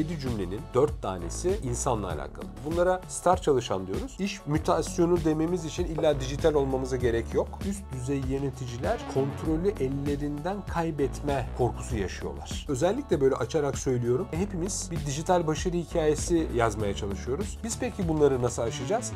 7 cümlenin 4 tanesi insanla alakalı. Bunlara star çalışan diyoruz. İş mütasyonu dememiz için illa dijital olmamıza gerek yok. Üst düzey yöneticiler kontrolü ellerinden kaybetme korkusu yaşıyorlar. Özellikle böyle açarak söylüyorum. Hepimiz bir dijital başarı hikayesi yazmaya çalışıyoruz. Biz peki bunları nasıl aşacağız?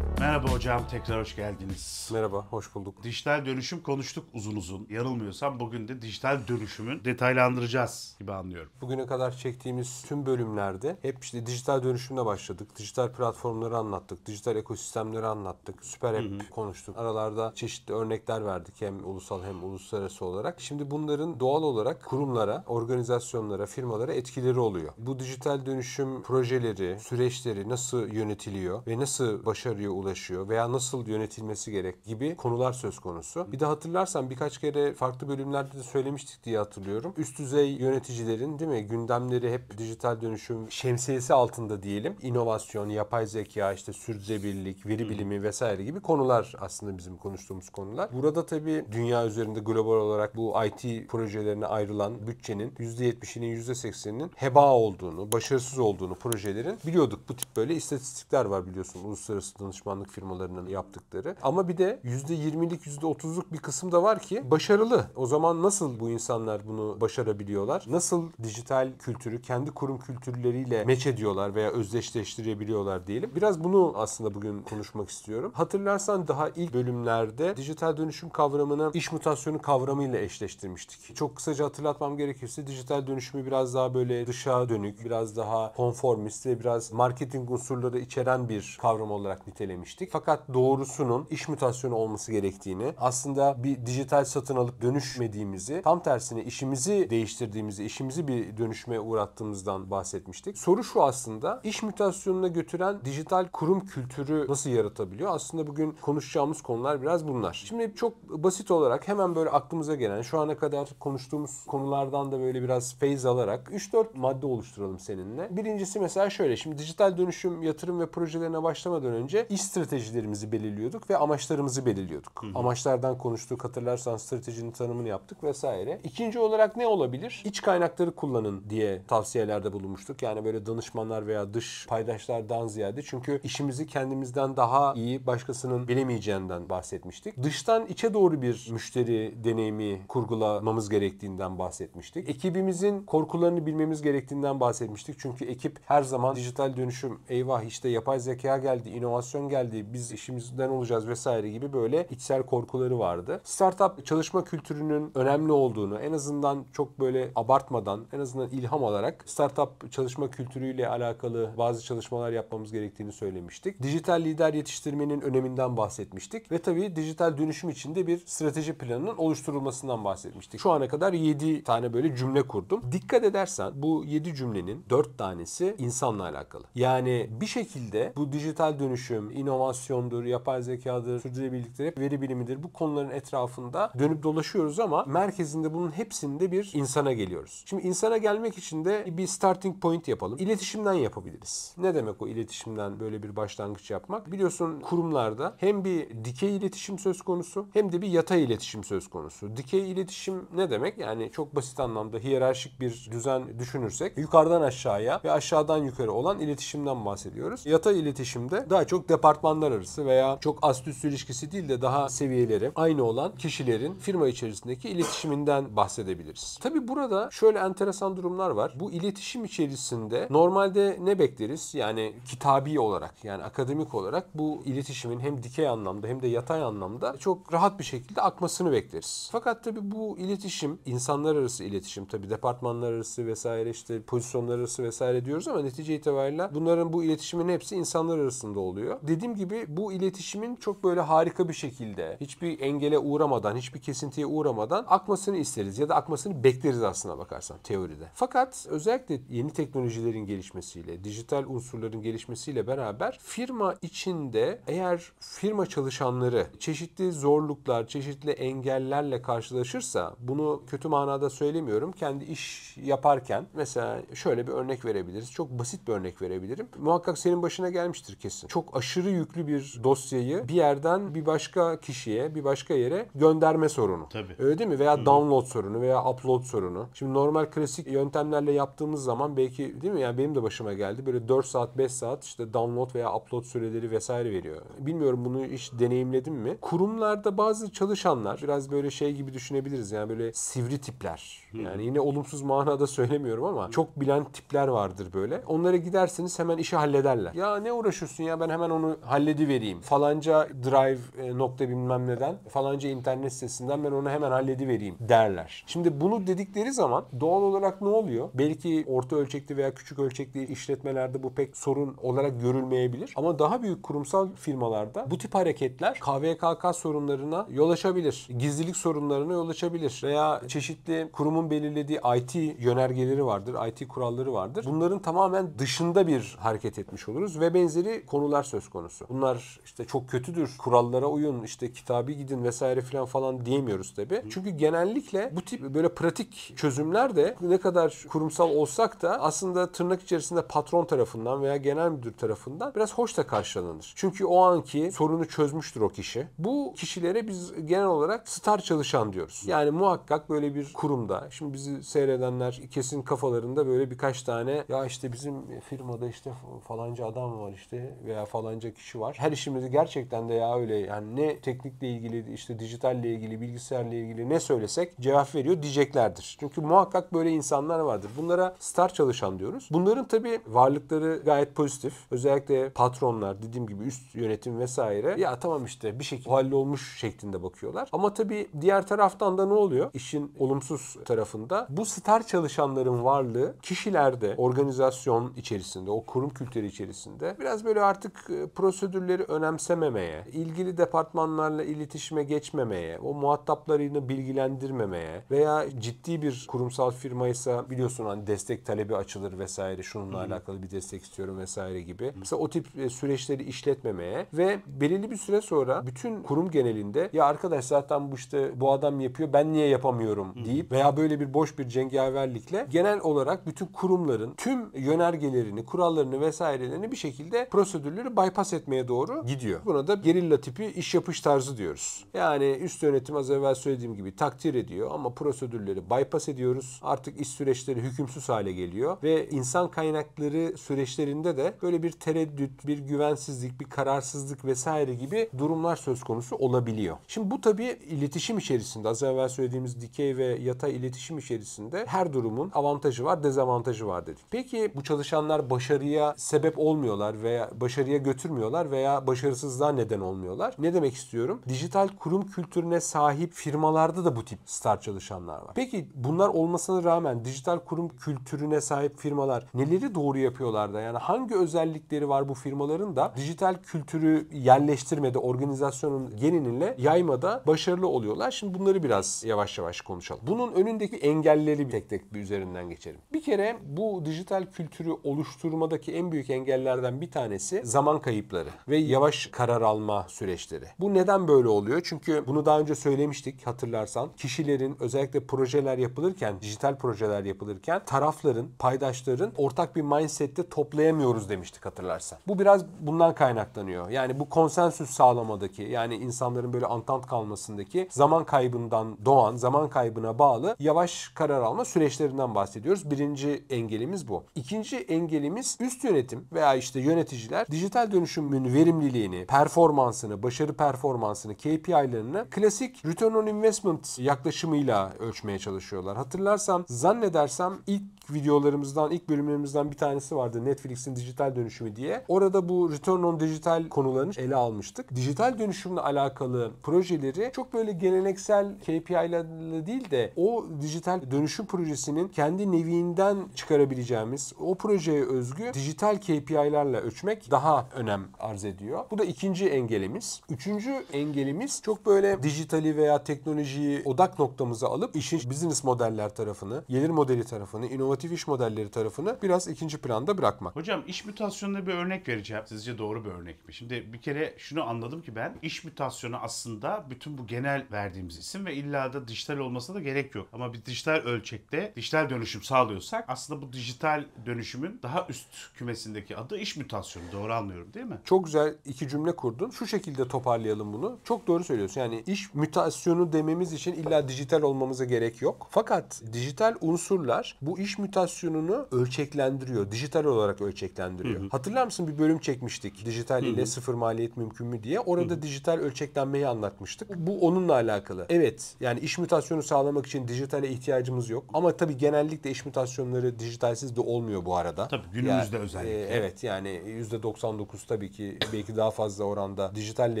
Merhaba hocam, tekrar hoş geldiniz. Merhaba, hoş bulduk. Dijital dönüşüm konuştuk uzun uzun. Yanılmıyorsam bugün de dijital dönüşümün detaylandıracağız gibi anlıyorum. Bugüne kadar çektiğimiz tüm bölümlerde hep işte dijital dönüşümle başladık. Dijital platformları anlattık, dijital ekosistemleri anlattık. Süper App konuştuk. Aralarda çeşitli örnekler verdik hem ulusal hem uluslararası olarak. Şimdi bunların doğal olarak kurumlara, organizasyonlara, firmalara etkileri oluyor. Bu dijital dönüşüm projeleri, süreçleri nasıl yönetiliyor ve nasıl başarıya ulaşıyor veya nasıl yönetilmesi gerek gibi konular söz konusu. Bir de hatırlarsan birkaç kere farklı bölümlerde de söylemiştik diye hatırlıyorum. Üst düzey yöneticilerin değil mi gündemleri hep dijital dönüşüm şemsiyesi altında diyelim. İnovasyon, yapay zeka, işte sürdürülebilirlik, veri bilimi vesaire gibi konular aslında bizim konuştuğumuz konular. Burada tabii dünya üzerinde global olarak bu IT projelerine ayrılan bütçenin %70'inin %80'inin heba olduğunu, başarısız olduğunu projelerin biliyorduk. Bu tip böyle istatistikler var biliyorsun uluslararası danışmanlık firmalarının yaptıkları. Ama bir de %20'lik %30'luk bir kısım da var ki başarılı. O zaman nasıl bu insanlar bunu başarabiliyorlar? Nasıl dijital kültürü kendi kurum kültürleriyle meç ediyorlar veya özdeşleştirebiliyorlar diyelim. Biraz bunu aslında bugün konuşmak istiyorum. Hatırlarsan daha ilk bölümlerde dijital dönüşüm kavramını iş mutasyonu kavramıyla eşleştirmiştik. Çok kısaca hatırlatmam gerekirse dijital dönüşümü biraz daha böyle dışa dönük, biraz daha konformist ve biraz marketing unsurları içeren bir kavram olarak nitelemiştik. Fakat doğrusunun iş mutasyonu olması gerektiğini, aslında bir dijital satın alıp dönüşmediğimizi, tam tersine işimizi değiştirdiğimizi, işimizi bir dönüşme uğrattığımızdan bahsetmiştik. Soru şu aslında, iş mutasyonuna götüren dijital kurum kültürü nasıl yaratabiliyor? Aslında bugün konuşacağımız konular biraz bunlar. Şimdi çok basit olarak hemen böyle aklımıza gelen, şu ana kadar konuştuğumuz konulardan da böyle biraz feyz alarak 3-4 madde oluşturalım seninle. Birincisi mesela şöyle, şimdi dijital dönüşüm yatırım ve projelerine başlamadan önce iş stratejilerimizi belirliyorduk ve amaçlarımızı belirliyorduk. Amaçlardan konuştuk, hatırlarsan stratejinin tanımını yaptık vesaire. İkinci olarak ne olabilir? İç kaynakları kullanın diye tavsiyelerde bulunmuştuk. Yani böyle danışmanlar veya dış paydaşlardan ziyade, çünkü işimizi kendimizden daha iyi başkasının bilemeyeceğinden bahsetmiştik. Dıştan içe doğru bir müşteri deneyimi kurgulamamız gerektiğinden bahsetmiştik. Ekibimizin korkularını bilmemiz gerektiğinden bahsetmiştik. Çünkü ekip her zaman dijital dönüşüm, eyvah işte yapay zeka geldi, inovasyon geldi, biz işimizden olacağız vesaire gibi böyle içsel korkuları vardı. Startup çalışma kültürünün önemli olduğunu, en azından çok böyle abartmadan, en azından ilham alarak startup çalışma kültürüyle alakalı bazı çalışmalar yapmamız gerektiğini söylemiştik. Dijital lider yetiştirmenin öneminden bahsetmiştik ve tabii dijital dönüşüm için de bir strateji planının oluşturulmasından bahsetmiştik. Şu ana kadar 7 tane böyle cümle kurdum. Dikkat edersen bu 7 cümlenin 4 tanesi insanla alakalı. Yani bir şekilde bu dijital dönüşüm, inovasyondur, yapay zekadır, sürdürülebilirliktir, hep veri bilimidir. Bu konuların etrafında dönüp dolaşıyoruz ama merkezinde bunun hepsinde bir insana geliyoruz. Şimdi insana gelmek için de bir starting point yapalım. İletişimden yapabiliriz. Ne demek o iletişimden böyle bir başlangıç yapmak? Biliyorsun kurumlarda hem bir dikey iletişim söz konusu hem de bir yatay iletişim söz konusu. Dikey iletişim ne demek? Yani çok basit anlamda hiyerarşik bir düzen düşünürsek yukarıdan aşağıya ve aşağıdan yukarı olan iletişimden bahsediyoruz. Yatay iletişimde daha çok departmanlar arası veya çok ast üst ilişkisi değil de daha seviyeleri aynı olan kişilerin firma içerisindeki iletişiminden bahsedebiliriz. Tabii burada şöyle enteresan durumlar var. Bu iletişim içerisinde normalde ne bekleriz? Yani kitabi olarak, yani akademik olarak bu iletişimin hem dikey anlamda hem de yatay anlamda çok rahat bir şekilde akmasını bekleriz. Fakat tabii bu iletişim, insanlar arası iletişim, tabii departmanlar arası vesaire, işte pozisyonlar arası vesaire diyoruz ama netice itibariyle bunların, bu iletişimin hepsi insanlar arasında oluyor. Dediğim gibi bu iletişimin çok böyle harika bir şekilde, hiçbir engele uğramadan, hiçbir kesintiye uğramadan akmasını isteriz ya da akmasını bekleriz aslına bakarsan teoride. Fakat özellikle yeni teknolojilerin gelişmesiyle, dijital unsurların gelişmesiyle beraber firma içinde eğer firma çalışanları çeşitli zorluklar, çeşitli engellerle karşılaşırsa, bunu kötü manada söylemiyorum, kendi iş yaparken mesela şöyle bir örnek verebiliriz. Çok basit bir örnek verebilirim. Muhakkak senin başına gelmiştir kesin. Çok aşırı yüklü bir dosyayı bir yerden bir başka kişiye, bir başka yere gönderme sorunu. Tabii. Öyle değil mi? Veya download sorunu veya upload sorunu. Şimdi normal klasik yöntemlerle yaptığımız zaman belki, değil mi? Yani benim de başıma geldi. Böyle 4 saat, 5 saat işte download veya upload süreleri vesaire veriyor. Bilmiyorum, bunu hiç deneyimledim mi? Kurumlarda bazı çalışanlar biraz böyle şey gibi düşünebiliriz. Yani böyle sivri tipler. Yani yine olumsuz manada söylemiyorum ama çok bilen tipler vardır böyle. Onlara giderseniz hemen işi hallederler. Ya ne uğraşıyorsun ya, ben hemen onu halledivereyim. Falanca drive nokta bilmem neden, falanca internet sitesinden ben onu hemen halledivereyim derler. Şimdi bunu dedikleri zaman doğal olarak ne oluyor? Belki orta ölçekli veya küçük ölçekli işletmelerde bu pek sorun olarak görülmeyebilir. Ama daha büyük kurumsal firmalarda bu tip hareketler KVKK sorunlarına yol açabilir. Gizlilik sorunlarına yol açabilir. Veya çeşitli kurumun belirlediği IT yönergeleri vardır, IT kuralları vardır. Bunların tamamen dışında bir hareket etmiş oluruz ve benzeri konular söz konusu. Bunlar işte çok kötüdür, kurallara uyun, işte kitabi gidin vesaire falan diyemiyoruz tabii. Çünkü genellikle bu tip böyle pratik çözümler de ne kadar kurumsal olsak da aslında tırnak içerisinde patron tarafından veya genel müdür tarafından biraz hoş da karşılanır. Çünkü o anki sorunu çözmüştür o kişi. Bu kişilere biz genel olarak star çalışan diyoruz. Yani muhakkak böyle bir kurumda, şimdi bizi seyredenler kesin kafalarında böyle birkaç tane, ya işte bizim firmada işte falanca adam var işte veya falanca kişi var. Her işimizi gerçekten de ya öyle, yani ne teknikle ilgili, işte dijitalle ilgili, bilgisayarla ilgili ne söylesek cevap veriyor diyeceklerdir. Çünkü muhakkak böyle insanlar vardır. Bunlara star çalışan diyoruz. Bunların tabii varlıkları gayet pozitif. Özellikle patronlar, dediğim gibi üst yönetim vesaire, ya tamam işte bir şekilde hallolmuş şeklinde bakıyorlar. Ama tabii diğer taraftan da ne oluyor? İşin olumsuz tarafında bu star çalışanların varlığı kişilerde, organizasyon içerisinde, o kurum kültürü içerisinde biraz böyle artık prosedürleri önemsememeye, ilgili departmanlarla iletişime geçmemeye, o muhataplarını bilgilendirmemeye veya ciddi bir kurumsal firmaysa biliyorsun hani destek talebi açılır vesaire, şununla alakalı bir destek istiyorum vesaire gibi. Mesela o tip süreçleri işletmemeye ve belirli bir süre sonra bütün kurum genelinde ya arkadaş zaten bu işte bu adam yapıyor, ben niye yapamıyorum deyip veya böyle bir boş bir cengaverlikle genel olarak bütün kurumların tüm yönergelerini, kurallarını vesairelerini bir şekilde prosedürleri bypass etmeye doğru gidiyor. Buna da gerilla tipi iş yapış tarzı diyoruz. Yani üst yönetim az evvel söylediğim gibi takdir ediyor ama prosedürleri bypass ediyoruz. Artık iş süreçleri hükümsüz hale geliyor ve insan kaynakları süreçlerinde de böyle bir tereddüt, bir güvensizlik, bir kararsızlık vesaire gibi durumlar söz konusu olabiliyor. Şimdi bu tabii iletişim içerisinde, az evvel söylediğimiz dikey ve yatay iletişim içerisinde her durumun avantajı var, dezavantajı var dedik. Peki bu çalışanlar başarıya sebep olmuyorlar veya başarıya götürmüyorlar veya başarısızlığa neden olmuyorlar. Ne demek istiyorum? Dijital kurum kültürüne sahip firmalarda da bu tip star çalışanlar var. Peki bunlar olmasına rağmen dijital kurum kültürüne sahip firmalar neleri doğru yapıyorlar da, yani hangi özellikleri var bu firmaların da dijital kültürü yerleştirmede, organizasyonun geneliyle yaymada başarılı oluyorlar? Şimdi bunları biraz yavaş yavaş konuşalım. Bunun önündeki engelleri tek tek bir üzerinden geçelim. Bir kere bu dijital kültürü oluşturmadaki en büyük engellerden bir tanesi zaman kayıpları ve yavaş karar alma süreçleri. Bu neden böyle oluyor? Çünkü bunu daha önce söylemiştik hatırlarsan. Kişilerin, özellikle projeler yapılırken, dijital projeler yapılırken tarafların, paydaşların ortak bir mindsette toplayamıyoruz demiştik hatırlarsan. Bu biraz bundan kaynaklanıyor. Yani bu konsensüs sağlamadaki, yani insanların böyle antant kalmasındaki zaman kaybından doğan, zaman kaybına bağlı yavaş karar alma süreçlerinden bahsediyoruz. Birinci engelimiz bu. İkinci engelimiz üst yönetim veya işte yöneticiler dijital dönüşümün verimliliğini, performansını, başarı performansını, KPI'lerini klasik return on investment yaklaşımıyla ölçmeye çalışıyorlar. Hatırlarsam, zannedersem ilk videolarımızdan, ilk bölümlerimizden bir tanesi vardı. Netflix'in dijital dönüşümü diye. Orada bu Return on Digital konularını ele almıştık. Dijital dönüşümle alakalı projeleri çok böyle geleneksel KPI'lerle değil de o dijital dönüşüm projesinin kendi neviinden çıkarabileceğimiz, o projeye özgü dijital KPI'lerle ölçmek daha önem arz ediyor. Bu da ikinci engelimiz. Üçüncü engelimiz çok böyle dijitali veya teknolojiyi odak noktamıza alıp işin business modeller tarafını, gelir modeli tarafını, inovatif iş modelleri tarafını biraz ikinci planda bırakmak. Hocam iş mutasyonuna bir örnek vereceğim. Sizce doğru bir örnek mi? Şimdi bir kere şunu anladım ki ben iş mutasyonu aslında bütün bu genel verdiğimiz isim ve illa da dijital olmasına da gerek yok. Ama bir dijital ölçekte dijital dönüşüm sağlıyorsak aslında bu dijital dönüşümün daha üst kümesindeki adı iş mutasyonu. Doğru anlıyorum değil mi? Çok güzel iki cümle kurdun. Şu şekilde toparlayalım bunu. Çok doğru söylüyorsun. Yani iş mutasyonu dememiz için illa dijital olmamıza gerek yok. Fakat dijital unsurlar bu iş mutasyonunu ölçeklendiriyor. Dijital olarak ölçeklendiriyor. Hatırlar mısın, bir bölüm çekmiştik. Dijital ile sıfır maliyet mümkün mü diye. Orada dijital ölçeklenmeyi anlatmıştık. Bu onunla alakalı. Evet, yani iş mutasyonu sağlamak için dijitale ihtiyacımız yok. Ama tabii genellikle iş mutasyonları dijitalsiz de olmuyor bu arada. Tabii günümüzde özellikle. Evet, yani %99 tabii ki, belki daha fazla oranda dijitalle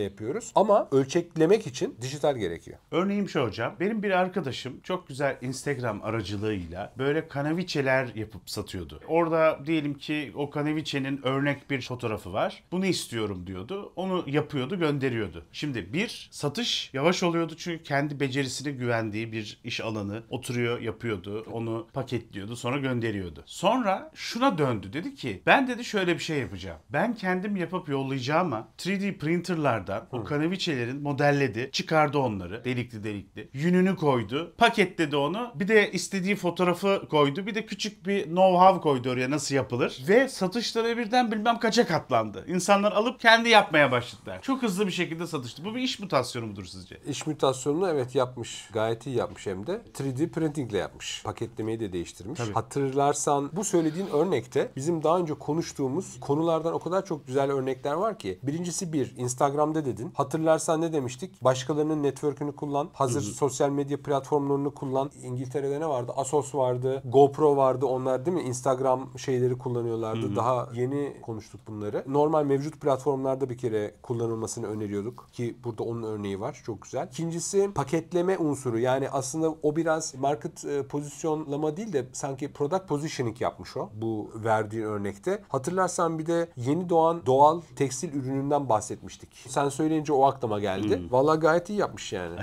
yapıyoruz. Ama ölçeklemek için dijital gerekiyor. Örneğim şu hocam. Benim bir arkadaşım çok güzel Instagram aracılığıyla böyle kanaviçeler yapıp satıyordu. Orada diyelim ki o kanaviçenin örnek bir fotoğrafı var. Bunu istiyorum diyordu. Onu yapıyordu, gönderiyordu. Şimdi bir, satış yavaş oluyordu çünkü kendi becerisine güvendiği bir iş alanı oturuyor, yapıyordu. Onu paketliyordu, sonra gönderiyordu. Sonra şuna döndü. Dedi ki ben dedi şöyle bir şey yapacağım. Ben kendim yapıp yollayacağıma 3D printerlardan o kanaviçelerin modelledi, çıkardı onları delikli delikli. Yününü koydu, paketledi onu. Bir de istediği fotoğrafı koydu. Bir de küçük bir know-how koydu oraya nasıl yapılır. Ve satışları birden bilmem kaça katlandı. İnsanlar alıp kendi yapmaya başladılar. Çok hızlı bir şekilde satıştı. Bu bir iş mutasyonu mudur sizce? İş mutasyonunu evet yapmış. Gayet iyi yapmış hem de. 3D printingle yapmış. Paketlemeyi de değiştirmiş. Tabii. Hatırlarsan bu söylediğin örnekte bizim daha önce konuştuğumuz konulardan o kadar çok güzel örnekler var ki. Birincisi Instagram'da dedin. Hatırlarsan ne demiştik? Başkalarının network'ünü kullan. Hazır sosyal medya platformlarını kullan. İngiltere'de ne vardı? Asos vardı. GoPro vardı. Onlar değil mi? Instagram şeyleri kullanıyorlardı. Daha yeni konuştuk bunları. Normal mevcut platformlarda bir kere kullanılmasını öneriyorduk. Ki burada onun örneği var. Çok güzel. İkincisi paketleme unsuru. Yani aslında o biraz market pozisyonlama değil de sanki product positioning yapmış o. Bu verdiğin örnekte. Hatırlarsan bir de yeni doğan doğal tekstil ürününden bahsetmiştik. Sen söyleyince o aklıma geldi. Vallahi gayet iyi yapmış yani.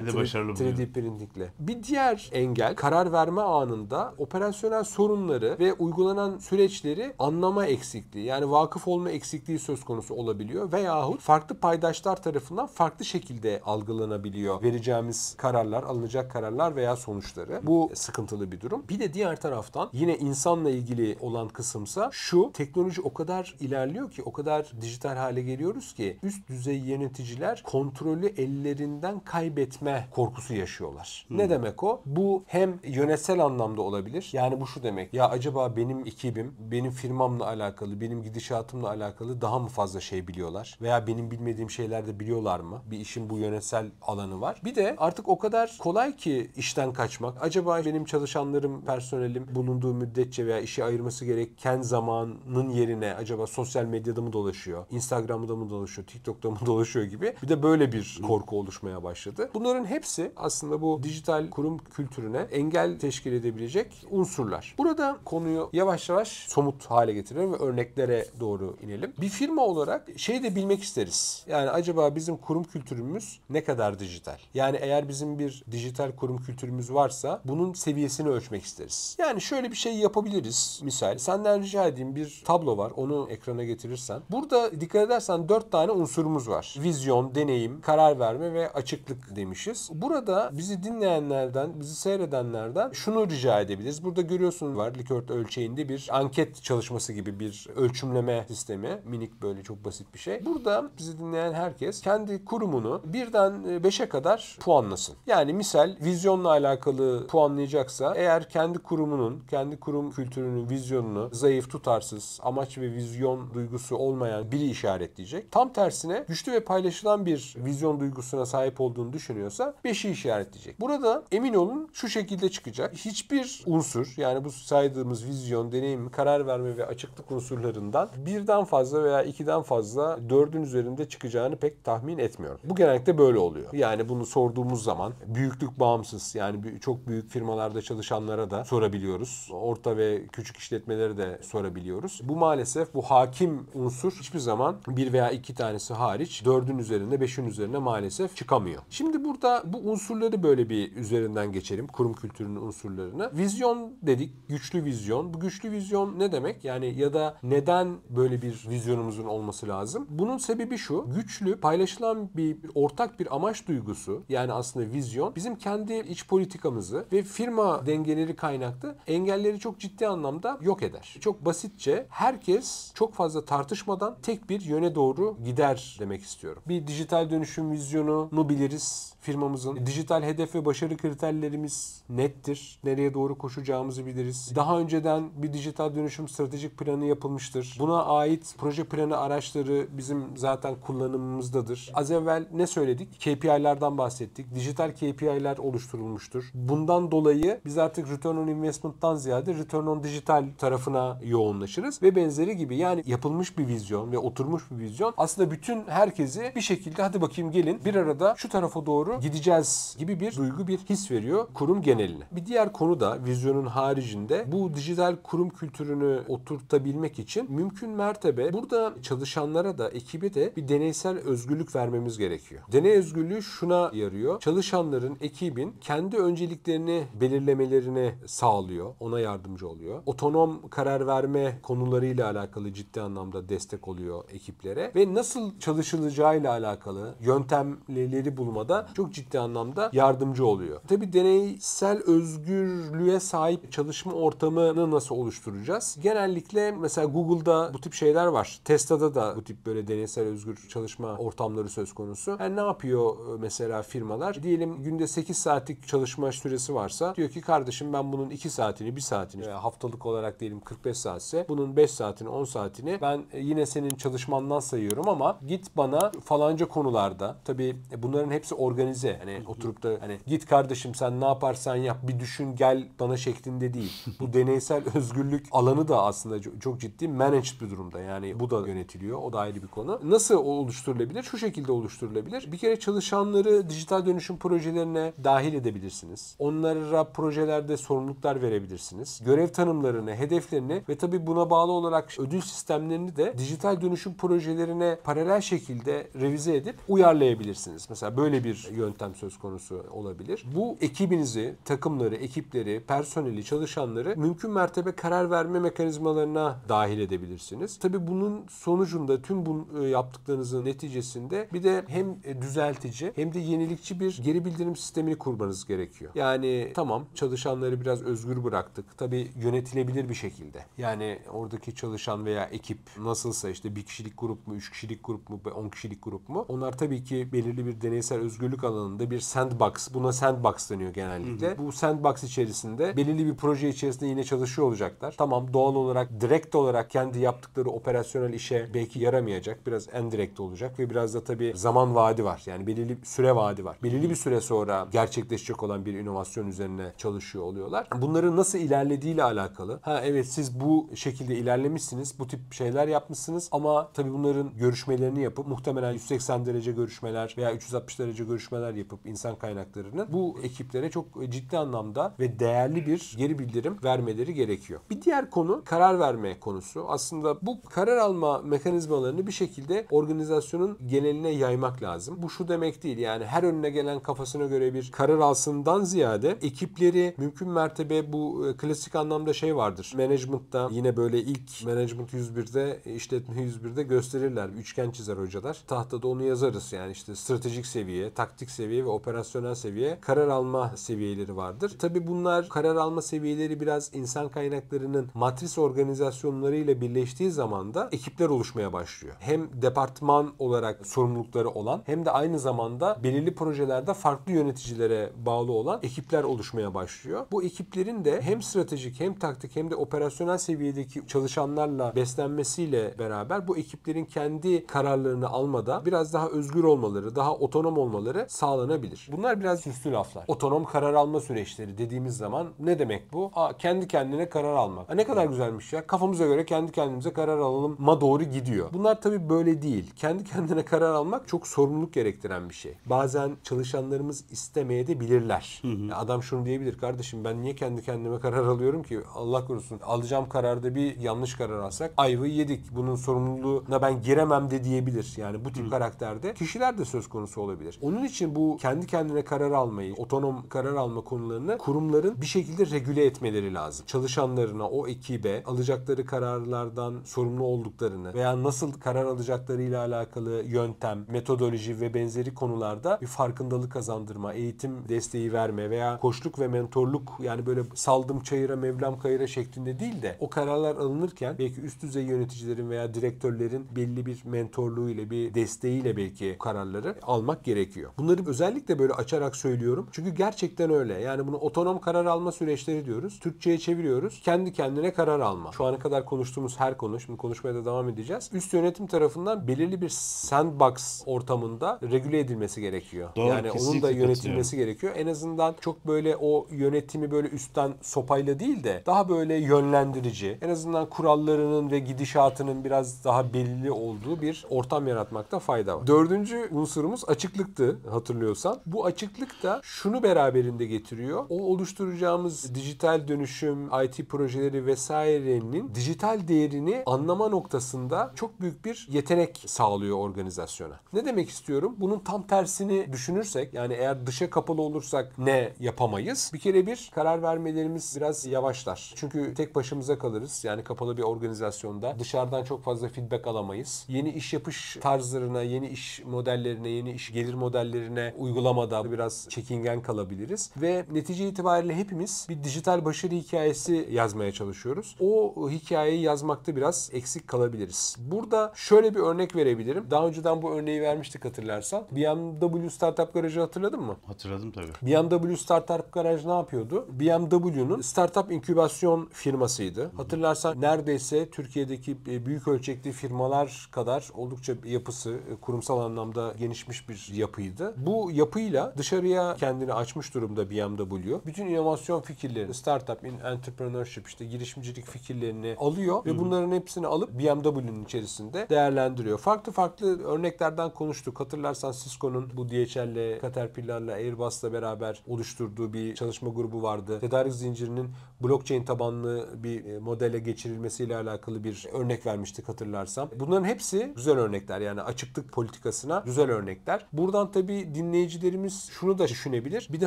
De başarılı 3D printingle. Bir diğer engel karar verme anında operasyonel sorunları ve uygulanan süreçleri anlama eksikliği, yani vakıf olma eksikliği söz konusu olabiliyor veyahut farklı paydaşlar tarafından farklı şekilde algılanabiliyor vereceğimiz kararlar, alınacak kararlar veya sonuçları. Bu sıkıntılı bir durum. Bir de diğer taraftan yine insanla ilgili olan kısımsa şu: teknoloji o kadar ilerliyor ki, o kadar dijital hale geliyoruz ki üst düzey yöneticiler kontrolü ellerinden kaybetme korkusu yaşıyorlar. Ne demek o? Bu hem yönetsel anlamda olabilir. Yani bu şu demek: ya acaba benim ekibim, benim firmamla alakalı, benim gidişatımla alakalı daha mı fazla şey biliyorlar? Veya benim bilmediğim şeyler de biliyorlar mı? Bir işin bu yönetsel alanı var. Bir de artık o kadar kolay ki işten kaçmak. Acaba benim çalışanlarım, personelim bulunduğu müddetçe veya işe ayırması gereken zamanın yerine acaba sosyal medyada mı dolaşıyor? Instagram'da mı dolaşıyor? TikTok'ta mı dolaşıyor gibi. Bir de böyle bir korku oluşmaya başladı. Bunların hepsi aslında bu dijital kurum kültürüne engel teşkil edebilecek unsurlar. Burada konuyu yavaş yavaş somut hale getirelim ve örneklere doğru inelim. Bir firma olarak şey de bilmek isteriz. Yani acaba bizim kurum kültürümüz ne kadar dijital? Yani eğer bizim bir dijital kurum kültürümüz varsa bunun seviyesini ölçmek isteriz. Yani şöyle bir şey yapabiliriz. Misal senden rica edeyim, bir tablo var. Onu ekrana getirirsen. Burada dikkat edersen 4 tane unsurumuz var. Vizyon, deneyim, karar verme ve açıklık demişiz. Burada bizi dinleyenlerden, bizi seyredenlerden şunu rica edebiliriz. Burada görüyorsun var Likert ölçeğinde bir anket çalışması gibi bir ölçümleme sistemi. Minik, böyle çok basit bir şey. Burada bizi dinleyen herkes kendi kurumunu 1'den 5'e kadar puanlasın. Yani misal vizyonla alakalı puanlayacaksa eğer kendi kurumunun, kendi kurum kültürünün vizyonunu zayıf, tutarsız, amaç ve vizyon duygusu olmayan biri işaretleyecek. Tam tersine güçlü ve paylaşılan bir vizyon duygusuna sahip olduğunu düşünüyorsa 5'i işaretleyecek. Burada emin olun şu şekilde çıkacak: hiçbir unsur, unsur, yani bu saydığımız vizyon, deneyim, karar verme ve açıklık unsurlarından birden fazla veya ikiden fazla 4'ün üzerinde çıkacağını pek tahmin etmiyorum. Bu genellikle böyle oluyor. Yani bunu sorduğumuz zaman büyüklük bağımsız, yani çok büyük firmalarda çalışanlara da sorabiliyoruz. Orta ve küçük işletmeleri de sorabiliyoruz. Bu maalesef bu hakim unsur hiçbir zaman bir veya iki tanesi hariç 4'ün üzerinde, 5'in üzerine maalesef çıkamıyor. Şimdi burada bu unsurları böyle bir üzerinden geçelim. Kurum kültürünün unsurlarını. Vizyon dedik. Güçlü vizyon. Bu güçlü vizyon ne demek? Yani ya da neden böyle bir vizyonumuzun olması lazım? Bunun sebebi şu. Güçlü, paylaşılan bir ortak bir amaç duygusu, yani aslında vizyon bizim kendi iç politikamızı ve firma dengeleri kaynaklı engelleri çok ciddi anlamda yok eder. Çok basitçe herkes çok fazla tartışmadan tek bir yöne doğru gider demek istiyorum. Bir dijital dönüşüm vizyonunu biliriz. Firmamızın dijital hedef ve başarı kriterlerimiz nettir. Nereye doğru koşacağımızı biliriz. Daha önceden bir dijital dönüşüm stratejik planı yapılmıştır. Buna ait proje planı araçları bizim zaten kullanımımızdadır. Az evvel ne söyledik? KPI'lerden bahsettik. Dijital KPI'ler oluşturulmuştur. Bundan dolayı biz artık return on investment'tan ziyade return on digital tarafına yoğunlaşırız ve benzeri gibi. Yani yapılmış bir vizyon ve oturmuş bir vizyon aslında bütün herkesi bir şekilde hadi bakayım gelin bir arada şu tarafa doğru gideceğiz gibi bir duygu, bir his veriyor kurum geneline. Bir diğer konu da vizyonun haricinde bu dijital kurum kültürünü oturtabilmek için mümkün mertebe burada çalışanlara da ekibe de bir deneysel özgürlük vermemiz gerekiyor. Deney özgürlüğü şuna yarıyor. Çalışanların, ekibin kendi önceliklerini belirlemelerini sağlıyor. Ona yardımcı oluyor. Otonom karar verme konularıyla alakalı ciddi anlamda destek oluyor ekiplere ve nasıl çalışılacağıyla alakalı yöntemleri bulmada çok ciddi anlamda yardımcı oluyor. Tabii deneysel özgürlüğe sahip çalışma ortamını nasıl oluşturacağız? Genellikle mesela Google'da bu tip şeyler var. Tesla'da da bu tip böyle deneysel özgür çalışma ortamları söz konusu. Yani ne yapıyor mesela firmalar? Diyelim günde 8 saatlik çalışma süresi varsa diyor ki kardeşim ben bunun 2 saatini, 1 saatini veya haftalık olarak diyelim 45 saatse bunun 5 saatini, 10 saatini ben yine senin çalışmandan sayıyorum ama git bana falanca konularda, tabii bunların hepsi organize. Hani oturup da hani git kardeşim sen ne yaparsan yap bir düşün gel bana şeklinde değil. Bu deneysel özgürlük alanı da aslında çok ciddi managed bir durumda. Yani bu da yönetiliyor. O da ayrı bir konu. Nasıl oluşturulabilir? Şu şekilde oluşturulabilir. Bir kere çalışanları dijital dönüşüm projelerine dahil edebilirsiniz. Onlara projelerde sorumluluklar verebilirsiniz. Görev tanımlarını, hedeflerini ve tabii buna bağlı olarak ödül sistemlerini de dijital dönüşüm projelerine paralel şekilde revize edip uyarlayabilirsiniz. Mesela böyle bir yöntem söz konusu olabilir. Bu ekibinizi, takımları, ekipleri, personeli, çalışanları mümkün mertebe karar verme mekanizmalarına dahil edebilirsiniz. Tabii bunun sonucunda tüm bu yaptıklarınızın neticesinde bir de hem düzeltici hem de yenilikçi bir geri bildirim sistemini kurmanız gerekiyor. Yani tamam çalışanları biraz özgür bıraktık. Tabii yönetilebilir bir şekilde. Yani oradaki çalışan veya ekip nasılsa işte bir kişilik grup mu, 3 kişilik grup mu, 10 kişilik grup mu? Onlar tabii ki belirli bir deneysel özgürlük alanında bir sandbox, buna sandbox deniyor genellikle. Bu sandbox içerisinde belirli bir proje içerisinde yine çalışıyor olacaklar. Tamam doğal olarak direkt olarak kendi yaptıkları operasyonel işe belki yaramayacak. Biraz endirekt olacak ve biraz da tabii zaman vaadi var. Yani belirli bir süre vaadi var. Belirli bir süre sonra gerçekleşecek olan bir inovasyon üzerine çalışıyor oluyorlar. Bunların nasıl ilerlediğiyle alakalı. Ha evet siz bu şekilde ilerlemişsiniz. Bu tip şeyler yapmışsınız ama tabii bunların görüşmelerini yapıp muhtemelen 180 derece görüşmeler veya 360 derece görüşmeler yapıp insan kaynaklarının bu ekiplere çok ciddi anlamda ve değerli bir geri bildirim vermeleri gerekiyor. Bir diğer konu karar verme konusu. Aslında bu karar alma mekanizmalarını bir şekilde organizasyonun geneline yaymak lazım. Bu şu demek değil yani her önüne gelen kafasına göre bir karar alsından ziyade ekipleri mümkün mertebe bu klasik anlamda şey vardır. Management'ta yine böyle ilk Management 101'de, işletme 101'de gösterirler. Üçgen çizer hocalar. Tahtada onu yazarız. Yani işte stratejik seviye, taktik seviye ve operasyonel seviye karar alma seviyeleri vardır. Tabii bunlar karar alma seviyeleri biraz insan kaynaklarının matris organizasyonlarıyla birleştiği zaman da ekipler oluşmaya başlıyor. Hem departman olarak sorumlulukları olan hem de aynı zamanda belirli projelerde farklı yöneticilere bağlı olan ekipler oluşmaya başlıyor. Bu ekiplerin de hem stratejik hem taktik hem de operasyonel seviyedeki çalışanlarla beslenmesiyle beraber bu ekiplerin kendi kararlarını almada biraz daha özgür olmaları, daha otonom olmaları sağlanabilir. Bunlar biraz süslü laflar. Otonom karar alma süreçleri dediğimiz zaman ne demek demek bu? Kendi kendine karar almak. Ne kadar güzelmiş ya. Kafamıza göre kendi kendimize karar alalım ma doğru gidiyor. Bunlar tabii böyle değil. Kendi kendine karar almak çok sorumluluk gerektiren bir şey. Bazen çalışanlarımız istemeye de bilirler. Adam şunu diyebilir: kardeşim ben niye kendi kendime karar alıyorum ki? Allah korusun alacağım kararda bir yanlış karar alsak ayvayı yedik. Bunun sorumluluğuna ben giremem de diyebilir. Yani bu tip karakterde kişiler de söz konusu olabilir. Onun için bu kendi kendine karar almayı, otonom karar alma konularını kurumların bir şekilde regüle etmeleri lazım. Çalışanlarına, o ekibe alacakları kararlardan sorumlu olduklarını veya nasıl karar alacaklarıyla alakalı yöntem, metodoloji ve benzeri konularda bir farkındalık kazandırma, eğitim desteği verme veya koçluk ve mentorluk, yani böyle saldım çayıra mevlam kayıra şeklinde değil de o kararlar alınırken belki üst düzey yöneticilerin veya direktörlerin belli bir mentorluğuyla, bir desteğiyle belki kararları almak gerekiyor. Bunları özellikle böyle açarak söylüyorum. Çünkü gerçekten öyle. Yani bunu otonom karar alma süreçleri diyoruz. Türkçe'ye çeviriyoruz. Kendi kendine karar alma. Şu ana kadar konuştuğumuz her konu, şimdi konuşmaya da devam edeceğiz, üst yönetim tarafından belirli bir sandbox ortamında regüle edilmesi gerekiyor. Doğru, yani onun da yönetilmesi gerekiyor. En azından çok böyle o yönetimi böyle üstten sopayla değil de daha böyle yönlendirici, en azından kurallarının ve gidişatının biraz daha belli olduğu bir ortam yaratmakta fayda var. Dördüncü unsurumuz açıklıktı, hatırlıyorsan. Bu açıklık da şunu beraberinde getiriyor: o oluşturacağımız dijital dönüşüm, IT projeleri vesairenin dijital değerini anlama noktasında çok büyük bir yetenek sağlıyor organizasyona. Ne demek istiyorum? Bunun tam tersini düşünürsek, yani eğer dışa kapalı olursak ne yapamayız? Bir kere karar vermelerimiz biraz yavaşlar. Çünkü tek başımıza kalırız. Yani kapalı bir organizasyonda dışarıdan çok fazla feedback alamayız. Yeni iş yapış tarzlarına, yeni iş modellerine, yeni iş gelir modellerine uygulamada biraz çekingen kalabiliriz. Ve netice itibariyle hepimiz bir dijital başarı hikayesi yazmaya çalışıyoruz. O hikayeyi yazmakta biraz eksik kalabiliriz. Burada şöyle bir örnek verebilirim. Daha önceden bu örneği vermiştik, hatırlarsan. BMW Startup Garajı hatırladın mı? Hatırladım tabii. BMW Startup Garaj ne yapıyordu? BMW'nun startup inkübasyon firmasıydı. Hatırlarsan neredeyse Türkiye'deki büyük ölçekli firmalar kadar oldukça yapısı, kurumsal anlamda gelişmiş bir yapıydı. Bu yapıyla dışarıya kendini açmış durumda BMW. Bütün inovasyon fikirlerini, startup, entrepreneurship, işte girişimcilik fikirlerini alıyor ve bunların hepsini alıp BMW'nin içerisinde değerlendiriyor. Farklı farklı örneklerden konuştuk. Hatırlarsan Cisco'nun bu DHL'le, Caterpillar'la, Airbus'la beraber oluşturduğu bir çalışma grubu vardı. Tedarik zincirinin blockchain tabanlı bir modele geçirilmesiyle alakalı bir örnek vermiştik, hatırlarsam. Bunların hepsi güzel örnekler. Yani açıklık politikasına güzel örnekler. Buradan tabii dinleyicilerimiz şunu da düşünebilir. Bir de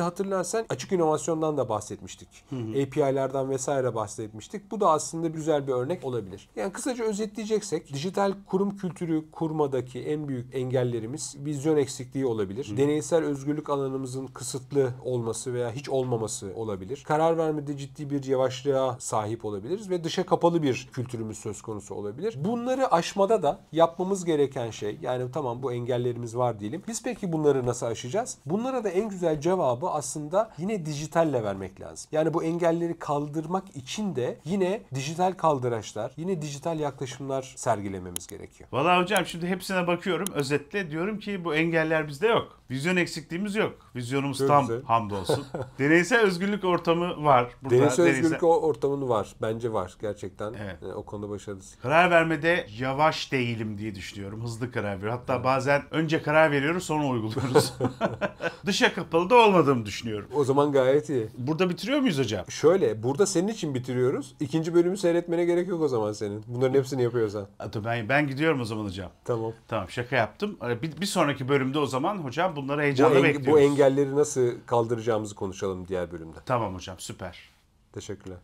hatırlarsan açık inovasyondan da bahsetmiştik. API'lerden vesaire bahsetmiştik. Bu da aslında güzel bir örnek olabilir. Yani kısaca özetleyeceksek, dijital kurum kültürü kurmadaki en büyük engellerimiz vizyon eksikliği olabilir. Deneysel özgürlük alanımızın kısıtlı olması veya hiç olmaması olabilir. Karar vermede ciddi bir yavaşlığa sahip olabiliriz ve dışa kapalı bir kültürümüz söz konusu olabilir. Bunları aşmada da yapmamız gereken şey, yani tamam bu engellerimiz var diyelim. Biz peki bunları nasıl aşacağız? Bunlara da en güzel cevabı aslında yine dijitalle vermek lazım. Yani bu engelleri kaldırmak için de yine dijital kaldıraçlar, yine dijital yaklaşımlar sergilememiz gerekiyor. Vallahi hocam şimdi hepsine bakıyorum, özetle diyorum ki bu engeller bizde yok. Vizyon eksikliğimiz yok. Vizyonumuz Çok tam, güzel. hamdolsun. Deneysel özgürlük ortamı var. Burada Deneysel özgürlük ortamını var. Bence var gerçekten. Evet. O konuda başarılısın. Karar vermede yavaş değilim diye düşünüyorum. Hızlı karar veriyorum. Hatta bazen önce karar veriyoruz, sonra uyguluyoruz. Dışa kapalı da olmadığımı düşünüyorum. O zaman gayet iyi. Burada bitiriyor muyuz hocam? Şöyle, burada senin için bitiriyoruz. İkinci bölümü seyretmene gerek yok o zaman senin. Bunların hepsini yapıyorsan. Ben gidiyorum o zaman hocam. Tamam. Tamam, şaka yaptım. Bir sonraki bölümde o zaman hocam bunları heyecanla bekliyoruz. Bu engelleri nasıl kaldıracağımızı konuşalım diğer bölümde. Tamam hocam, süper. Teşekkürler.